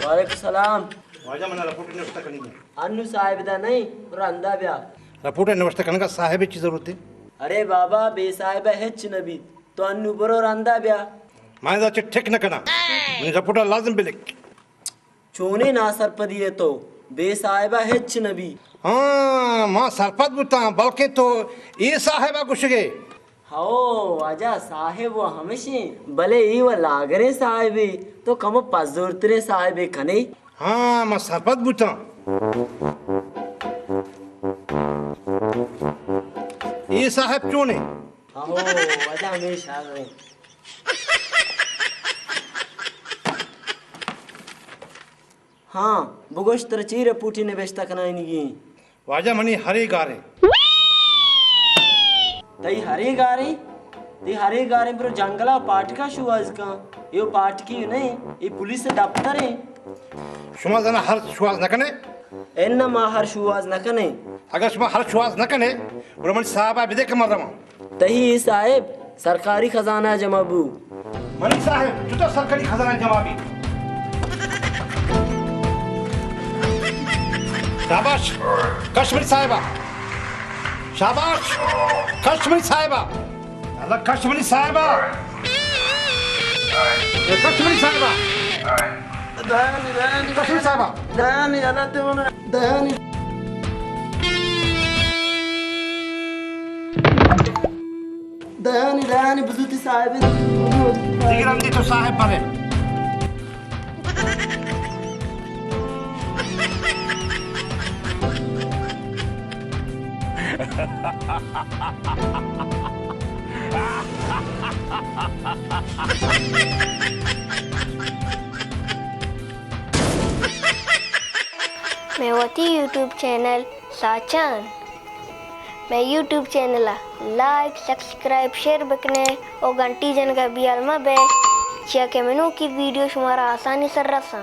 वालेकुम सलाम। वाजा मना रपोर्ट व्यवस्था करनी है। अन्नू साहिब दा नहीं रंदा ब्या रपोर्ट व्यवस्था करने का साहेब की जरूरत है। अरे बाबा बे साहिब हेच नबी तो अन्नू बरो रंदा ब्या मां दा ठीक न करना मैं रपोर्ट लाजिम बिलिक चोने ना सरपदी है तो बे साहिब हेच नबी हां मां सरपद बुता बल्कि तो ये साहेबा गुशगे हाओ आजा साहेब वो हमेशे भले ई व लागरे साहिब तो कम पजोरतरे साहिब कने हां मां सरपद बुता ये साहेब चोने हाओ आजा हमेशा रे हाँ बुगोश्तर चीरे पूठी ने बेचता कनाइनगी वाजा मनी हरे गारे तई हरे गारे ते हरे गारे पर जंगला पाटका शुआज का यो पाटकी नहीं ये पुलिस दफ्तर है शुमा जना हर शुआज न कने एन्न मा हर शुआज न कने अगर शुमा हर शुआज न कने और मन साहब बिदे कमर रमा तही साहेब सरकारी खजाना जमाबू मनी साहब जुतो सरकारी खजाना जमाबी शाबाश कश्मीर साहिबा शाबाश कश्मीर साहिबा अल्लाह कश्मीरी साहिबा कश्मीरी साहिबा कश्मीर साहिबा दयानी अल्लाह ते मना दयानी दयानी बुजुर्ग साहिब दिगरम दी तो साहिब बने मैं होती यूट्यूब चैनल साचान मैं YouTube channel like subscribe share बकने और घंटी जन का बियाल में बे चिया के मेनू की वीडियो शुमारा आसानी से रसा